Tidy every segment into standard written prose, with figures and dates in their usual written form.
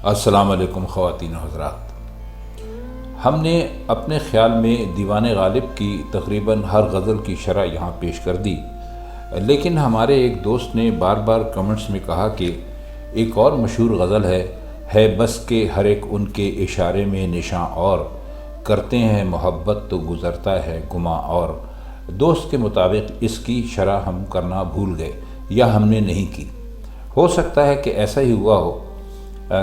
السلام علیکم خواتین و حضرات۔ ہم نے اپنے خیال میں دیوان غالب کی تقریباً ہر غزل کی شرح یہاں پیش کر دی، لیکن ہمارے ایک دوست نے بار بار کمنٹس میں کہا کہ ایک اور مشہور غزل ہے بس کہ ہر ایک ان کے اشارے میں نشاں اور کرتے ہیں محبت تو گزرتا ہے گماں اور۔ دوست کے مطابق اس کی شرح ہم کرنا بھول گئے یا ہم نے نہیں کی۔ ہو سکتا ہے کہ ایسا ہی ہوا ہو،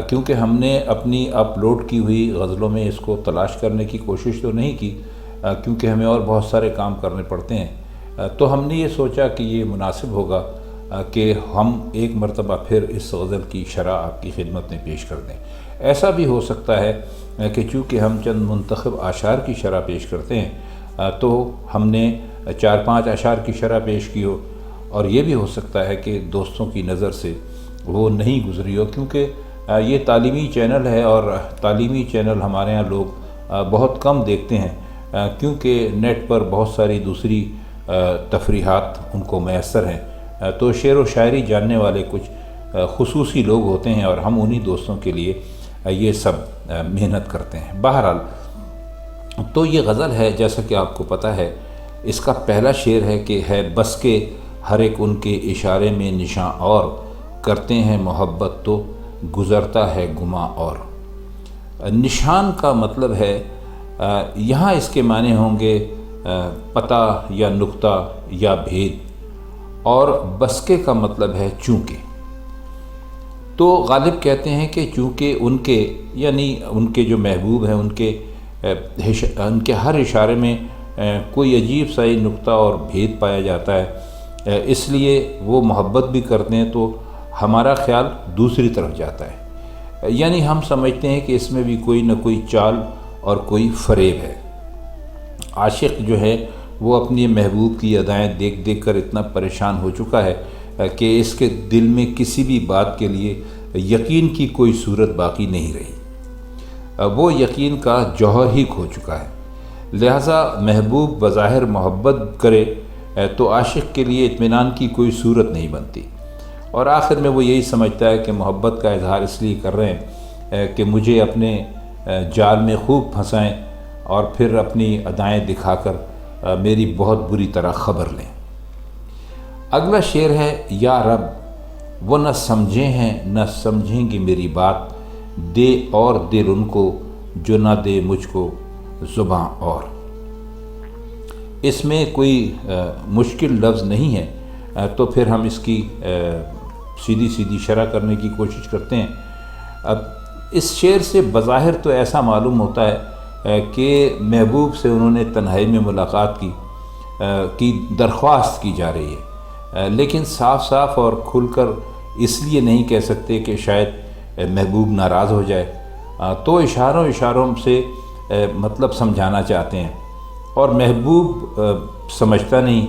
کیونکہ ہم نے اپنی اپلوڈ کی ہوئی غزلوں میں اس کو تلاش کرنے کی کوشش تو نہیں کی، کیونکہ ہمیں اور بہت سارے کام کرنے پڑتے ہیں۔ تو ہم نے یہ سوچا کہ یہ مناسب ہوگا کہ ہم ایک مرتبہ پھر اس غزل کی شرح آپ کی خدمت میں پیش کر دیں۔ ایسا بھی ہو سکتا ہے کہ چونکہ ہم چند منتخب اشعار کی شرح پیش کرتے ہیں تو ہم نے 4-5 اشعار کی شرح پیش کی ہو، اور یہ بھی ہو سکتا ہے کہ دوستوں کی نظر سے وہ نہیں گزری ہو، کیونکہ یہ تعلیمی چینل ہے اور تعلیمی چینل ہمارے ہاں لوگ بہت کم دیکھتے ہیں، کیونکہ نیٹ پر بہت ساری دوسری تفریحات ان کو میسر ہیں۔ تو شعر و شاعری جاننے والے کچھ خصوصی لوگ ہوتے ہیں اور ہم انہی دوستوں کے لیے یہ سب محنت کرتے ہیں۔ بہرحال تو یہ غزل ہے، جیسا کہ آپ کو پتہ ہے، اس کا پہلا شعر ہے کہ ہے بس کہ ہر ایک ان کے اشارے میں نشاں اور کرتے ہیں محبت تو گزرتا ہے گماں اور۔ نشان کا مطلب ہے یہاں اس کے معنی ہوں گے پتہ یا نقطہ یا بھید، اور بسکے کا مطلب ہے چونکہ۔ تو غالب کہتے ہیں کہ چونکہ ان کے یعنی ان کے جو محبوب ہیں ان کے ہر اشارے میں کوئی عجیب سا ہی نقطہ اور بھید پایا جاتا ہے، اس لیے وہ محبت بھی کرتے ہیں تو ہمارا خیال دوسری طرف جاتا ہے، یعنی ہم سمجھتے ہیں کہ اس میں بھی کوئی نہ کوئی چال اور کوئی فریب ہے۔ عاشق جو ہے وہ اپنی محبوب کی ادائیں دیکھ دیکھ کر اتنا پریشان ہو چکا ہے کہ اس کے دل میں کسی بھی بات کے لیے یقین کی کوئی صورت باقی نہیں رہی، وہ یقین کا جوہر ہی کھو چکا ہے۔ لہٰذا محبوب بظاہر محبت کرے تو عاشق کے لیے اطمینان کی کوئی صورت نہیں بنتی، اور آخر میں وہ یہی سمجھتا ہے کہ محبت کا اظہار اس لیے کر رہے ہیں کہ مجھے اپنے جال میں خوب پھنسائیں اور پھر اپنی ادائیں دکھا کر میری بہت بری طرح خبر لیں۔ اگلا شعر ہے یا رب وہ نہ سمجھے ہیں نہ سمجھیں گی میری بات، دے اور دل ان کو جو نہ دے مجھ کو زباں اور۔ اس میں کوئی مشکل لفظ نہیں ہے، تو پھر ہم اس کی سیدھی شرح کرنے کی کوشش کرتے ہیں۔ اب اس شعر سے بظاہر تو ایسا معلوم ہوتا ہے کہ محبوب سے انہوں نے تنہائی میں ملاقات کی درخواست کی جا رہی ہے، لیکن صاف صاف اور کھل کر اس لیے نہیں کہہ سکتے کہ شاید محبوب ناراض ہو جائے، تو اشاروں سے مطلب سمجھانا چاہتے ہیں، اور محبوب سمجھتا نہیں،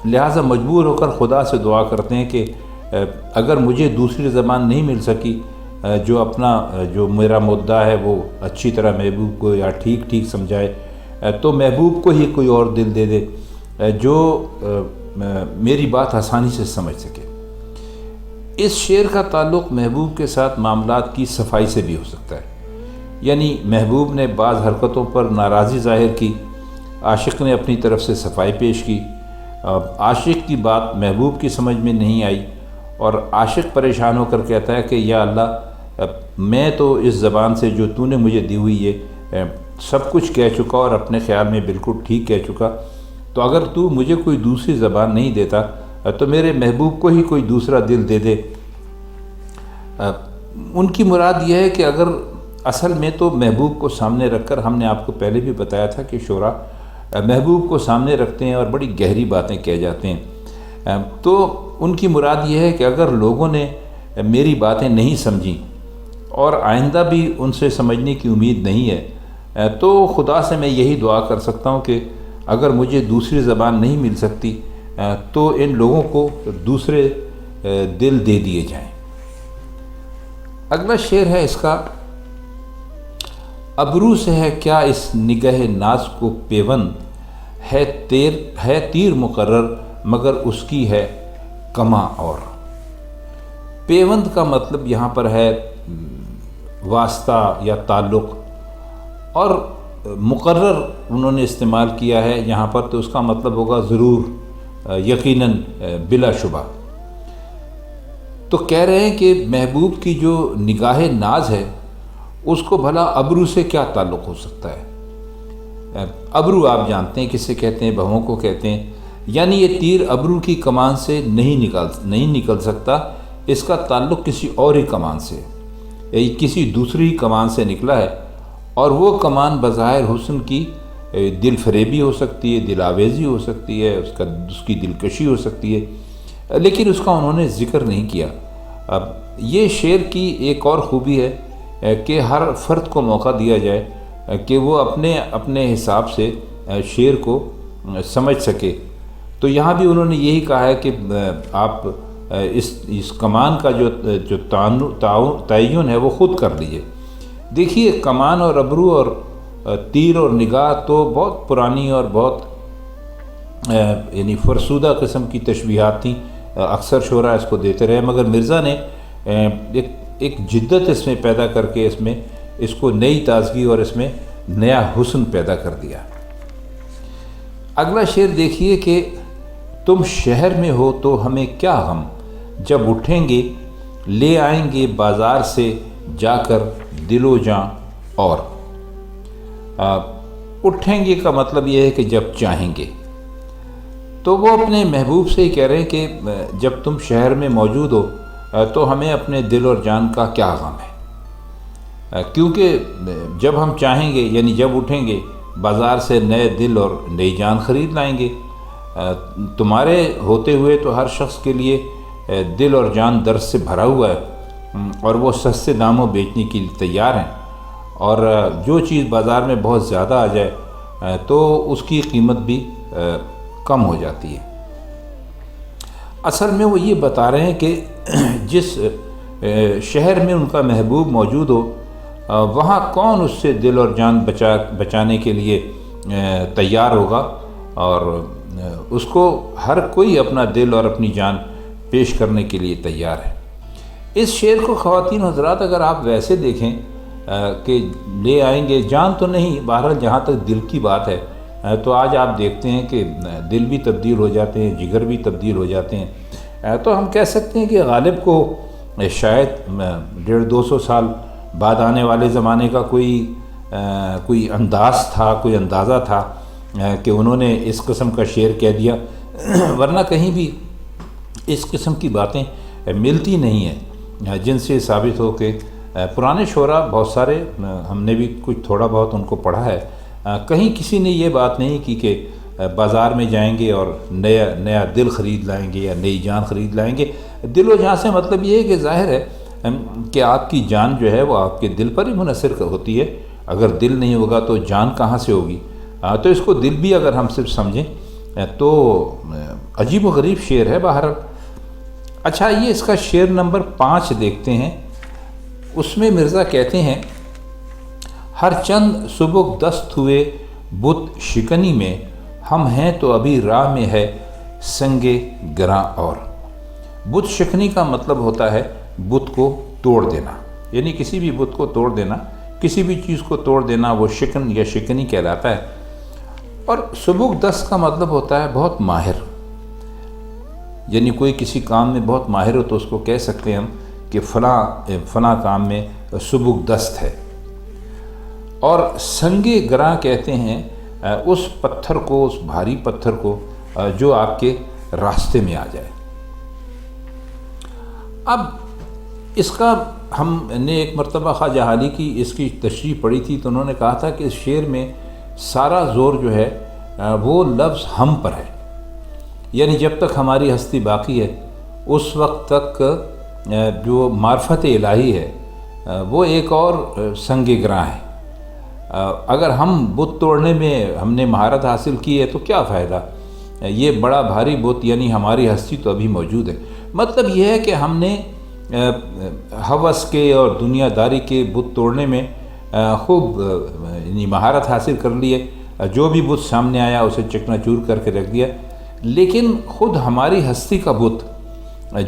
لہٰذا مجبور ہو کر خدا سے دعا کرتے ہیں کہ اگر مجھے دوسری زبان نہیں مل سکی جو میرا مدعا ہے وہ اچھی طرح محبوب کو یا ٹھیک سمجھائے، تو محبوب کو ہی کوئی اور دل دے دے جو میری بات آسانی سے سمجھ سکے۔ اس شعر کا تعلق محبوب کے ساتھ معاملات کی صفائی سے بھی ہو سکتا ہے، یعنی محبوب نے بعض حرکتوں پر ناراضی ظاہر کی، عاشق نے اپنی طرف سے صفائی پیش کی، عاشق کی بات محبوب کی سمجھ میں نہیں آئی، اور عاشق پریشان ہو کر کہتا ہے کہ یا اللہ میں تو اس زبان سے جو تو نے مجھے دی ہوئی ہے سب کچھ کہہ چکا اور اپنے خیال میں بالکل ٹھیک کہہ چکا، تو اگر تو مجھے کوئی دوسری زبان نہیں دیتا تو میرے محبوب کو ہی کوئی دوسرا دل دے دے۔ ان کی مراد یہ ہے کہ اگر اصل میں تو محبوب کو سامنے رکھ کر، ہم نے آپ کو پہلے بھی بتایا تھا کہ شعراء محبوب کو سامنے رکھتے ہیں اور بڑی گہری باتیں کہہ جاتے ہیں، تو ان کی مراد یہ ہے کہ اگر لوگوں نے میری باتیں نہیں سمجھیں اور آئندہ بھی ان سے سمجھنے کی امید نہیں ہے، تو خدا سے میں یہی دعا کر سکتا ہوں کہ اگر مجھے دوسری زبان نہیں مل سکتی تو ان لوگوں کو دوسرے دل دے دیے جائیں۔ اگلا شعر ہے اس کا، ابرو سے ہے کیا اس نگہ ناز کو پیوند، ہے تیر مقرر مگر اس کی ہے کماں اور۔ پیوند کا مطلب یہاں پر ہے واسطہ یا تعلق، اور مقرر انہوں نے استعمال کیا ہے یہاں پر، تو اس کا مطلب ہوگا ضرور، یقیناً، بلا شبہ۔ تو کہہ رہے ہیں کہ محبوب کی جو نگاہ ناز ہے اس کو بھلا ابرو سے کیا تعلق ہو سکتا ہے؟ ابرو آپ جانتے ہیں کسے کہتے ہیں، بہووں کو کہتے ہیں، یعنی یہ تیر ابرو کی کمان سے نہیں نکل سکتا، اس کا تعلق کسی اور ہی کمان سے، کسی دوسری کمان سے نکلا ہے، اور وہ کمان بظاہر حسن کی دل فریبی ہو سکتی ہے، دل آویزی ہو سکتی ہے، اس کی دلکشی ہو سکتی ہے، لیکن اس کا انہوں نے ذکر نہیں کیا۔ اب یہ شعر کی ایک اور خوبی ہے کہ ہر فرد کو موقع دیا جائے کہ وہ اپنے حساب سے شعر کو سمجھ سکے، تو یہاں بھی انہوں نے یہی کہا ہے کہ آپ اس کمان کا جو تعین ہے وہ خود کر لیجئے۔ دیکھیے، کمان اور ابرو اور تیر اور نگاہ تو بہت پرانی اور بہت یعنی فرسودہ قسم کی تشبیہات تھیں، اکثر شعراء اس کو دیتے رہے، مگر مرزا نے ایک جدت اس میں پیدا کر کے اس کو نئی تازگی اور اس میں نیا حسن پیدا کر دیا۔ اگلا شعر دیکھیے کہ تم شہر میں ہو تو ہمیں کیا غم، جب اٹھیں گے لے آئیں گے بازار سے جا کر دل و جاں اور۔ اٹھیں گے کا مطلب یہ ہے کہ جب چاہیں گے، تو وہ اپنے محبوب سے ہی کہہ رہے ہیں کہ جب تم شہر میں موجود ہو تو ہمیں اپنے دل اور جان کا کیا غم ہے، کیونکہ جب ہم چاہیں گے یعنی جب اٹھیں گے بازار سے نئے دل اور نئی جان خرید لائیں گے۔ تمہارے ہوتے ہوئے تو ہر شخص کے لیے دل اور جان درد سے بھرا ہوا ہے، اور وہ سستے داموں بیچنے کے لیے تیار ہیں، اور جو چیز بازار میں بہت زیادہ آ جائے تو اس کی قیمت بھی کم ہو جاتی ہے۔ اصل میں وہ یہ بتا رہے ہیں کہ جس شہر میں ان کا محبوب موجود ہو وہاں کون اس سے دل اور جان بچانے کے لیے تیار ہوگا، اور اس کو ہر کوئی اپنا دل اور اپنی جان پیش کرنے کے لیے تیار ہے۔ اس شعر کو خواتین حضرات اگر آپ ویسے دیکھیں کہ لے آئیں گے، جان تو نہیں، بہرحال جہاں تک دل کی بات ہے تو آج آپ دیکھتے ہیں کہ دل بھی تبدیل ہو جاتے ہیں، جگر بھی تبدیل ہو جاتے ہیں، تو ہم کہہ سکتے ہیں کہ غالب کو شاید 150-200 سال بعد آنے والے زمانے کا کوئی انداز تھا، کوئی اندازہ تھا کہ انہوں نے اس قسم کا شعر کہہ دیا، ورنہ کہیں بھی اس قسم کی باتیں ملتی نہیں ہیں جن سے ثابت ہو کہ پرانے شعراء بہت سارے، ہم نے بھی کچھ تھوڑا بہت ان کو پڑھا ہے، کہیں کسی نے یہ بات نہیں کی کہ بازار میں جائیں گے اور نیا دل خرید لائیں گے یا نئی جان خرید لائیں گے۔ دل و جان سے مطلب یہ ہے کہ ظاہر ہے کہ آپ کی جان جو ہے وہ آپ کے دل پر ہی منحصر ہوتی ہے، اگر دل نہیں ہوگا تو جان کہاں سے ہوگی؟ تو اس کو دل بھی اگر ہم صرف سمجھیں تو عجیب و غریب شعر ہے بہرحال۔ اچھا، یہ اس کا شعر نمبر 5 دیکھتے ہیں۔ اس میں مرزا کہتے ہیں، ہر چند سبک دست ہوئے بت شکنی میں، ہم ہیں تو ابھی راہ میں ہے سنگ گراں اور۔ بت شکنی کا مطلب ہوتا ہے بت کو توڑ دینا، یعنی کسی بھی بت کو توڑ دینا، کسی بھی چیز کو توڑ دینا، وہ شکن یا شکنی کہلاتا ہے۔ اور سبک دست کا مطلب ہوتا ہے بہت ماہر، یعنی کوئی کسی کام میں بہت ماہر ہو تو اس کو کہہ سکتے ہیں ہم کہ فلاں کام میں سبک دست ہے۔ اور سنگ گراں کہتے ہیں اس پتھر کو، اس بھاری پتھر کو جو آپ کے راستے میں آ جائے۔ اب اس کا ہم نے ایک مرتبہ خواجہ حالی کی اس کی تشریح پڑھی تھی، تو انہوں نے کہا تھا کہ اس شعر میں سارا زور جو ہے وہ لفظ ہم پر ہے، یعنی جب تک ہماری ہستی باقی ہے اس وقت تک جو معرفت الہی ہے وہ ایک اور سنگ گراں ہے۔ اگر ہم بت توڑنے میں ہم نے مہارت حاصل کی ہے تو کیا فائدہ؟ یہ بڑا بھاری بت یعنی ہماری ہستی تو ابھی موجود ہے۔ مطلب یہ ہے کہ ہم نے ہوس کے اور دنیا داری کے بت توڑنے میں خوب یعنی مہارت حاصل کر لی ہے، جو بھی بت سامنے آیا اسے چکنا چور کر کے رکھ دیا، لیکن خود ہماری ہستی کا بت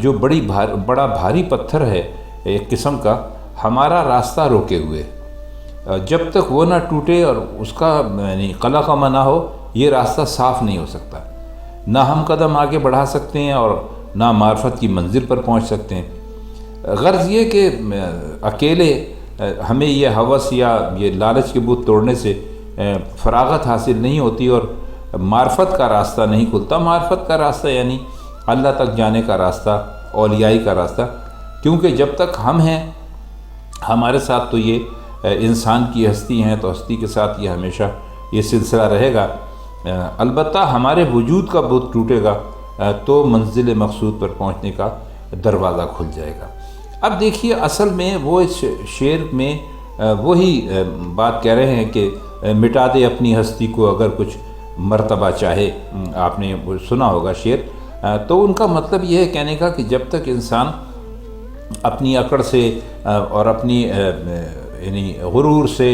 جو بڑا بھاری پتھر ہے ایک قسم کا، ہمارا راستہ روکے ہوئے، جب تک وہ نہ ٹوٹے اور اس کا یعنی قلع قمع نہ ہو، یہ راستہ صاف نہیں ہو سکتا۔ نہ ہم قدم آگے بڑھا سکتے ہیں اور نہ معرفت کی منزل پر پہنچ سکتے ہیں۔ غرض یہ کہ اکیلے ہمیں یہ ہوس یا یہ لالچ کے بت توڑنے سے فراغت حاصل نہیں ہوتی اور معرفت کا راستہ نہیں کھلتا۔ معرفت کا راستہ یعنی اللہ تک جانے کا راستہ، اولیائی کا راستہ، کیونکہ جب تک ہم ہیں ہمارے ساتھ تو یہ انسان کی ہستی ہیں، تو ہستی کے ساتھ یہ ہمیشہ یہ سلسلہ رہے گا۔ البتہ ہمارے وجود کا بت ٹوٹے گا تو منزل مقصود پر پہنچنے کا دروازہ کھل جائے گا۔ اب دیکھیے، اصل میں وہ اس شعر میں وہی بات کہہ رہے ہیں کہ مٹا دے اپنی ہستی کو اگر کچھ مرتبہ چاہے۔ آپ نے سنا ہوگا شعر، تو ان کا مطلب یہ ہے کہنے کا کہ جب تک انسان اپنی اکڑ سے اور اپنی یعنی غرور سے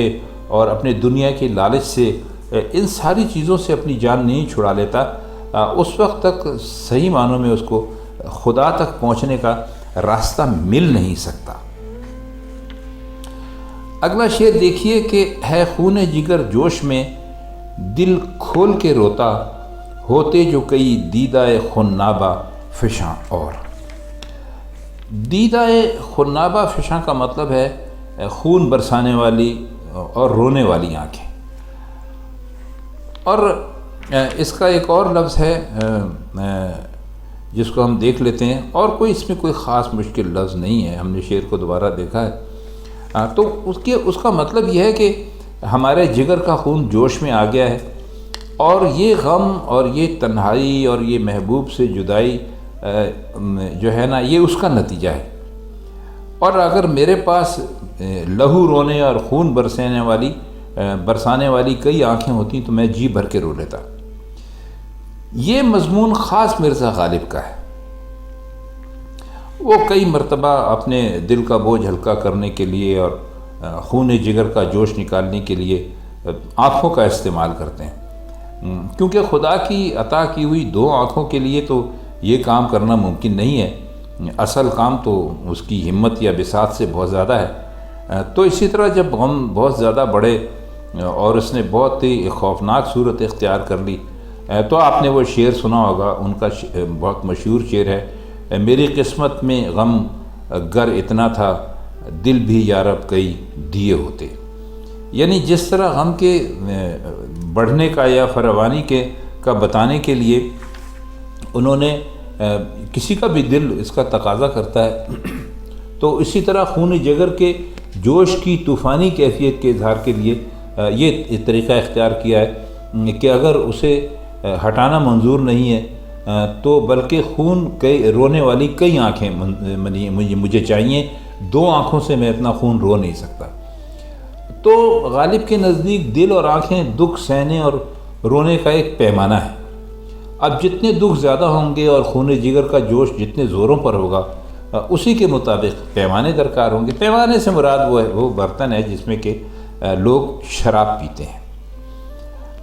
اور اپنے دنیا کی لالچ سے ان ساری چیزوں سے اپنی جان نہیں چھڑا لیتا، اس وقت تک صحیح معنوں میں اس کو خدا تک پہنچنے کا راستہ مل نہیں سکتا۔ اگلا شعر دیکھیے کہ ہے خون جگر جوش میں دل کھول کے روتا، ہوتے جو کئی دیدہ خنابہ فشاں اور۔ دیدہ خنابہ فشاں کا مطلب ہے خون برسانے والی اور رونے والی آنکھیں، اور اس کا ایک اور لفظ ہے جس کو ہم دیکھ لیتے ہیں، اور کوئی اس میں کوئی خاص مشکل لفظ نہیں ہے، ہم نے شعر کو دوبارہ دیکھا ہے، تو اس کا مطلب یہ ہے کہ ہمارے جگر کا خون جوش میں آ گیا ہے، اور یہ غم اور یہ تنہائی اور یہ محبوب سے جدائی جو ہے نا، یہ اس کا نتیجہ ہے۔ اور اگر میرے پاس لہو رونے اور خون برسانے والی کئی آنکھیں ہوتی تو میں جی بھر کے رو لیتا۔ یہ مضمون خاص مرزا غالب کا ہے۔ وہ کئی مرتبہ اپنے دل کا بوجھ ہلکا کرنے کے لیے اور خون جگر کا جوش نکالنے کے لیے آنکھوں کا استعمال کرتے ہیں، کیونکہ خدا کی عطا کی ہوئی دو آنکھوں کے لیے تو یہ کام کرنا ممکن نہیں ہے، اصل کام تو اس کی ہمت یا بساط سے بہت زیادہ ہے۔ تو اسی طرح جب غم بہت زیادہ بڑھے اور اس نے بہت ہی خوفناک صورت اختیار کر لی، تو آپ نے وہ شعر سنا ہوگا، ان کا بہت مشہور شعر ہے، میری قسمت میں غم گر اتنا تھا دل بھی یارب کئی دیے ہوتے۔ یعنی جس طرح غم کے بڑھنے کا یا فراوانی کا بتانے کے لیے انہوں نے کسی کا بھی دل اس کا تقاضا کرتا ہے، تو اسی طرح خون جگر کے جوش کی طوفانی کیفیت کے اظہار کے لیے یہ طریقہ اختیار کیا ہے کہ اگر اسے ہٹانا منظور نہیں ہے تو بلکہ خون رونے والی کئی آنکھیں مجھے چاہیے، دو آنکھوں سے میں اتنا خون رو نہیں سکتا۔ تو غالب کے نزدیک دل اور آنکھیں دکھ سہنے اور رونے کا ایک پیمانہ ہے۔ اب جتنے دکھ زیادہ ہوں گے اور خون جگر کا جوش جتنے زوروں پر ہوگا، اسی کے مطابق پیمانے درکار ہوں گے۔ پیمانے سے مراد وہ برتن ہے جس میں کہ لوگ شراب پیتے ہیں۔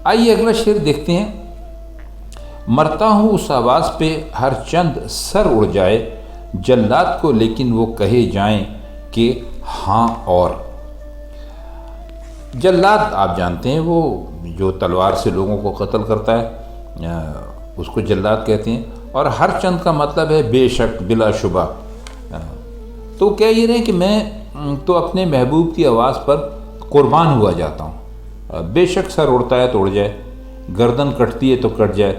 آئیے اگلا شعر دیکھتے ہیں۔ مرتا ہوں اس آواز پہ ہر چند سر اڑ جائے، جلات کو لیکن وہ کہے جائیں کہ ہاں اور۔ جلات آپ جانتے ہیں، وہ جو تلوار سے لوگوں کو قتل کرتا ہے، اس کو جلات کہتے ہیں، اور ہر چند کا مطلب ہے بے شک، بلا شبہ۔ تو کہہ یہ رہے کہ میں تو اپنے محبوب کی آواز پر قربان ہوا جاتا ہوں، بے شک سر اڑتا ہے تو اڑ جائے، گردن کٹتی ہے تو کٹ جائے،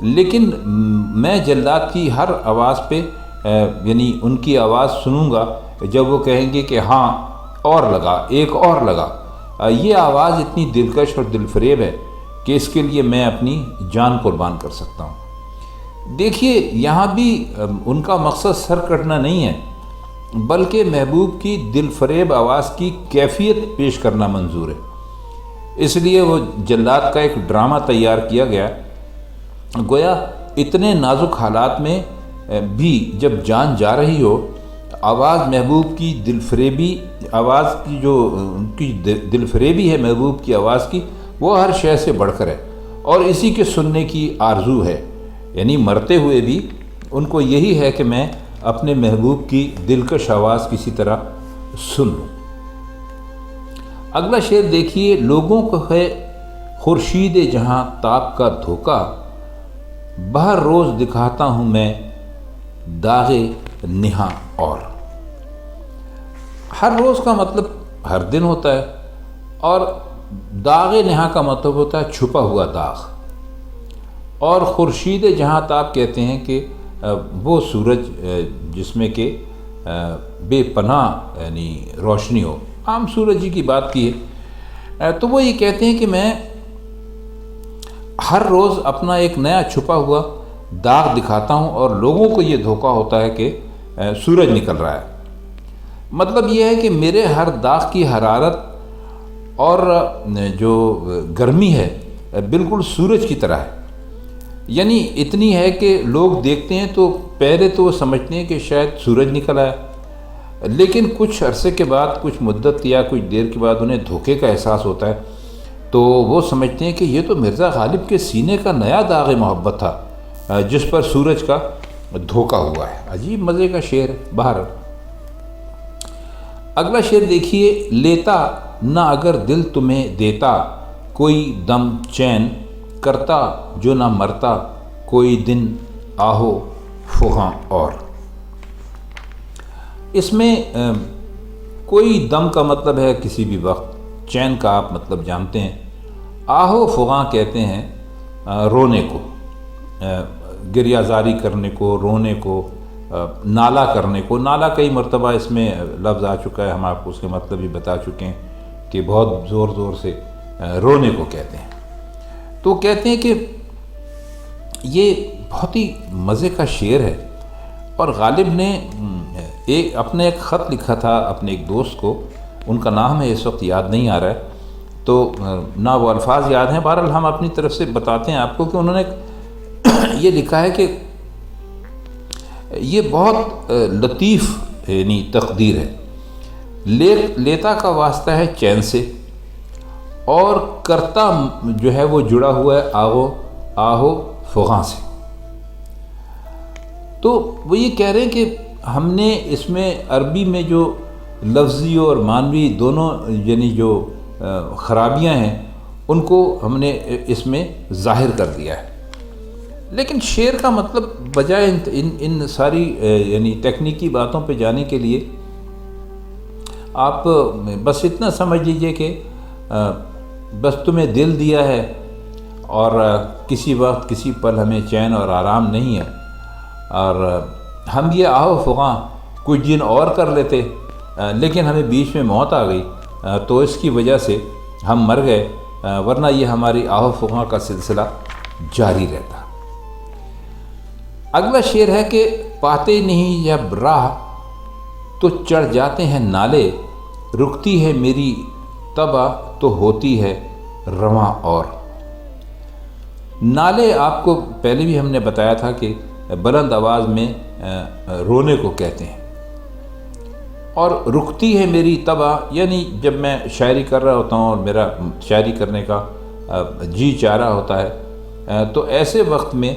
لیکن میں جلات کی ہر آواز پہ یعنی ان کی آواز سنوں گا جب وہ کہیں گے کہ ہاں اور لگا، ایک اور لگا۔ یہ آواز اتنی دلکش اور دل فریب ہے کہ اس کے لیے میں اپنی جان قربان کر سکتا ہوں۔ دیکھیے، یہاں بھی ان کا مقصد سر کٹنا نہیں ہے، بلکہ محبوب کی دل فریب آواز کی کیفیت پیش کرنا منظور ہے۔ اس لیے وہ جلات کا ایک ڈرامہ تیار کیا گیا، گویا اتنے نازک حالات میں بھی جب جان جا رہی ہو، آواز محبوب کی دل فریبی آواز کی جو ان کی دل فریبی ہے محبوب کی آواز کی، وہ ہر شے سے بڑھ کر ہے اور اسی کے سننے کی آرزو ہے۔ یعنی مرتے ہوئے بھی ان کو یہی ہے کہ میں اپنے محبوب کی دلکش آواز کسی طرح سن لوں۔ اگلا شعر دیکھیے، لوگوں کو ہے خورشید جہاں تاب کا دھوکہ، بہر روز دکھاتا ہوں میں داغ نہاں اور۔ ہر روز کا مطلب ہر دن ہوتا ہے، اور داغ نہاں کا مطلب ہوتا ہے چھپا ہوا داغ۔ اور خورشید جہاں تاب کہتے ہیں کہ وہ سورج جس میں کہ بے پناہ یعنی روشنی ہو، عام سورج ہی کی بات کی ہے۔ تو وہ یہ کہتے ہیں کہ میں ہر روز اپنا ایک نیا چھپا ہوا داغ دکھاتا ہوں، اور لوگوں کو یہ دھوکہ ہوتا ہے کہ سورج نکل رہا ہے۔ مطلب یہ ہے کہ میرے ہر داغ کی حرارت اور جو گرمی ہے بالکل سورج کی طرح ہے، یعنی اتنی ہے کہ لوگ دیکھتے ہیں تو پہلے تو وہ سمجھتے ہیں کہ شاید سورج نکل آیا، لیکن کچھ عرصے کے بعد، کچھ مدت یا کچھ دیر کے بعد انہیں دھوکے کا احساس ہوتا ہے، تو وہ سمجھتے ہیں کہ یہ تو مرزا غالب کے سینے کا نیا داغ محبت تھا جس پر سورج کا دھوکہ ہوا ہے۔ عجیب مزے کا شعر ہے۔ باہر اگلا شعر دیکھیے، لیتا نہ اگر دل تمہیں دیتا، کوئی دم چین کرتا جو نہ مرتا، کوئی دن آہو فغاں اور۔ اس میں کوئی دم کا مطلب ہے کسی بھی وقت، چین کا آپ مطلب جانتے ہیں، آہو فغاں کہتے ہیں رونے کو، گریہ زاری کرنے کو، رونے کو، نالہ کرنے کو۔ نالہ کئی مرتبہ اس میں لفظ آ چکا ہے، ہم آپ کو اس کے مطلب بھی بتا چکے ہیں کہ بہت زور زور سے رونے کو کہتے ہیں۔ تو کہتے ہیں کہ یہ بہت ہی مزے کا شعر ہے، اور غالب نے اپنے ایک خط لکھا تھا اپنے ایک دوست کو، ان کا نام ہے اس وقت یاد نہیں آ رہا ہے، تو نہ وہ الفاظ یاد ہیں، بہرحال ہم اپنی طرف سے بتاتے ہیں آپ کو کہ انہوں نے یہ لکھا ہے کہ یہ بہت لطیف یعنی تقدیر ہے، لیتا کا واسطہ ہے چین سے، اور کرتا جو ہے وہ جڑا ہوا ہے آہو فغاں سے۔ تو وہ یہ کہہ رہے ہیں کہ ہم نے اس میں عربی میں جو لفظی اور معنوی دونوں یعنی جو خرابیاں ہیں ان کو ہم نے اس میں ظاہر کر دیا ہے، لیکن شعر کا مطلب بجائے ان ساری یعنی تکنیکی باتوں پہ جانے کے لیے آپ بس اتنا سمجھ لیجئے کہ بس تمہیں دل دیا ہے، اور کسی وقت کسی پل ہمیں چین اور آرام نہیں ہے، اور ہم یہ آہو فغاں کچھ دن اور کر لیتے، لیکن ہمیں بیچ میں موت آ گئی، تو اس کی وجہ سے ہم مر گئے، ورنہ یہ ہماری آہو فغاں کا سلسلہ جاری رہتا۔ اگلا شعر ہے کہ پاتے نہیں جب راہ تو چڑھ جاتے ہیں نالے، رکتی ہے میری طبع تو ہوتی ہے رواں اور۔ نالے آپ کو پہلے بھی ہم نے بتایا تھا کہ بلند آواز میں رونے کو کہتے ہیں، اور رکتی ہے میری طبع یعنی جب میں شاعری کر رہا ہوتا ہوں اور میرا شاعری کرنے کا جی چاہ رہا ہوتا ہے، تو ایسے وقت میں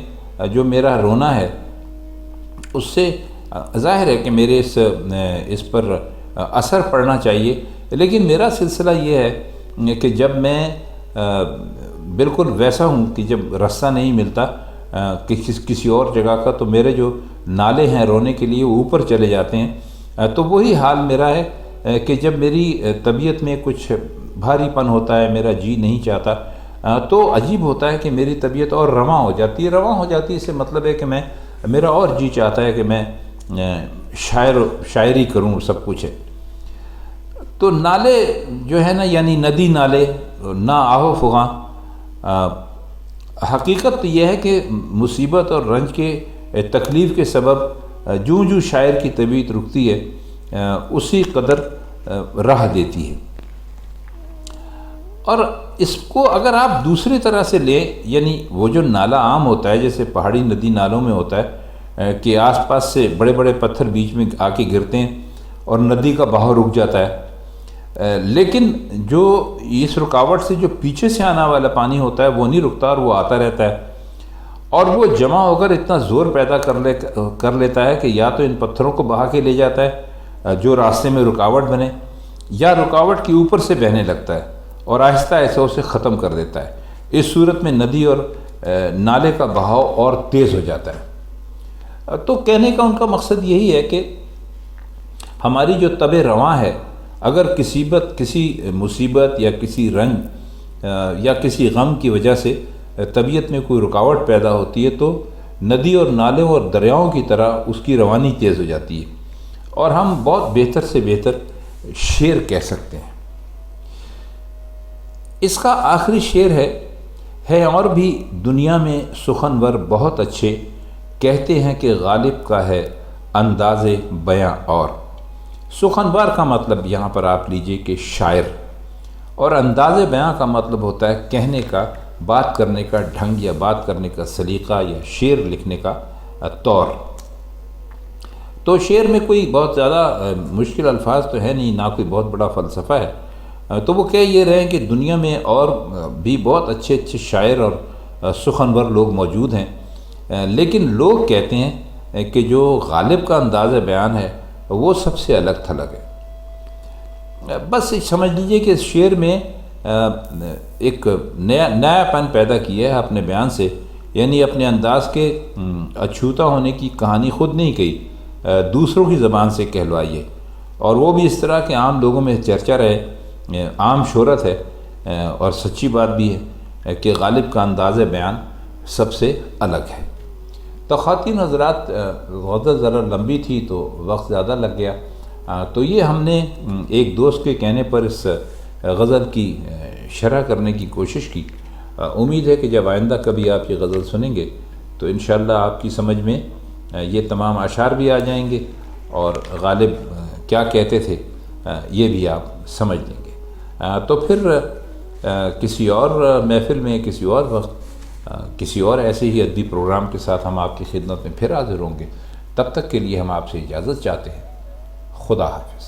جو میرا رونا ہے اس سے ظاہر ہے کہ میرے اس پر اثر پڑنا چاہیے، لیکن میرا سلسلہ یہ ہے کہ جب میں بالکل ویسا ہوں کہ جب رستہ نہیں ملتا کسی اور جگہ کا، تو میرے جو نالے ہیں رونے کے لیے وہ اوپر چلے جاتے ہیں۔ تو وہی حال میرا ہے کہ جب میری طبیعت میں کچھ بھاری پن ہوتا ہے، میرا جی نہیں چاہتا، تو عجیب ہوتا ہے کہ میری طبیعت اور رواں ہو جاتی ہے۔ رواں ہو جاتی ہے اس سے مطلب ہے کہ میرا اور جی چاہتا ہے کہ میں شاعری کروں، سب کچھ ہے۔ تو نالے جو ہے نا یعنی ندی نالے نہ آہو فغاں، حقیقت یہ ہے کہ مصیبت اور رنج کے تکلیف کے سبب جوں جوں شاعر کی طبیعت رکتی ہے اسی قدر راہ دیتی ہے۔ اور اس کو اگر آپ دوسری طرح سے لیں، یعنی وہ جو نالہ عام ہوتا ہے جیسے پہاڑی ندی نالوں میں ہوتا ہے کہ آس پاس سے بڑے بڑے پتھر بیچ میں آ کے گرتے ہیں اور ندی کا بہاؤ رک جاتا ہے، لیکن جو اس رکاوٹ سے جو پیچھے سے آنے والا پانی ہوتا ہے وہ نہیں رکتا اور وہ آتا رہتا ہے، اور وہ جمع ہو کر اتنا زور پیدا کر لیتا ہے کہ یا تو ان پتھروں کو بہا کے لے جاتا ہے جو راستے میں رکاوٹ بنے یا رکاوٹ کے اوپر سے بہنے لگتا ہے اور آہستہ آہستہ اسے ختم کر دیتا ہے۔ اس صورت میں ندی اور نالے کا بہاؤ اور تیز ہو جاتا ہے۔ تو کہنے کا ان کا مقصد یہی ہے کہ ہماری جو طبع رواں ہے، اگر کسی مصیبت یا کسی رنج یا کسی غم کی وجہ سے طبیعت میں کوئی رکاوٹ پیدا ہوتی ہے تو ندی اور نالوں اور دریاؤں کی طرح اس کی روانی تیز ہو جاتی ہے اور ہم بہت بہتر سے بہتر شعر کہہ سکتے ہیں۔ اس کا آخری شعر ہے اور بھی دنیا میں سخنور بہت اچھے، کہتے ہیں کہ غالب کا ہے انداز بیاں اور۔ سخنور کا مطلب یہاں پر آپ لیجئے کہ شاعر، اور انداز بیاں کا مطلب ہوتا ہے کہنے کا، بات کرنے کا ڈھنگ یا بات کرنے کا سلیقہ یا شعر لکھنے کا طور۔ تو شعر میں کوئی بہت زیادہ مشکل الفاظ تو ہے نہیں، نہ کوئی بہت بڑا فلسفہ ہے۔ تو وہ کہہ یہ رہے ہیں کہ دنیا میں اور بھی بہت اچھے اچھے شاعر اور سخنور لوگ موجود ہیں، لیکن لوگ کہتے ہیں کہ جو غالب کا انداز بیان ہے وہ سب سے الگ تھلگ ہے۔ بس سمجھ لیجئے کہ اس شعر میں ایک نیا پن پیدا کیا ہے اپنے بیان سے، یعنی اپنے انداز کے اچھوتا ہونے کی کہانی خود نہیں کہی، دوسروں کی زبان سے کہلوائی ہے، اور وہ بھی اس طرح کہ عام لوگوں میں چرچا رہے، عام شہرت ہے، اور سچی بات بھی ہے کہ غالب کا انداز بیان سب سے الگ ہے۔ تو خواتین حضرات، غزل ذرا لمبی تھی تو وقت زیادہ لگ گیا، تو یہ ہم نے ایک دوست کے کہنے پر اس غزل کی شرح کرنے کی کوشش کی۔ امید ہے کہ جب آئندہ کبھی آپ یہ غزل سنیں گے تو انشاءاللہ آپ کی سمجھ میں یہ تمام اشعار بھی آ جائیں گے اور غالب کیا کہتے تھے یہ بھی آپ سمجھ لیں گے۔ تو پھر کسی اور محفل میں، کسی اور وقت، کسی اور ایسے ہی ادبی پروگرام کے ساتھ ہم آپ کی خدمت میں پھر حاضر ہوں گے۔ تب تک کے لیے ہم آپ سے اجازت چاہتے ہیں۔ خدا حافظ۔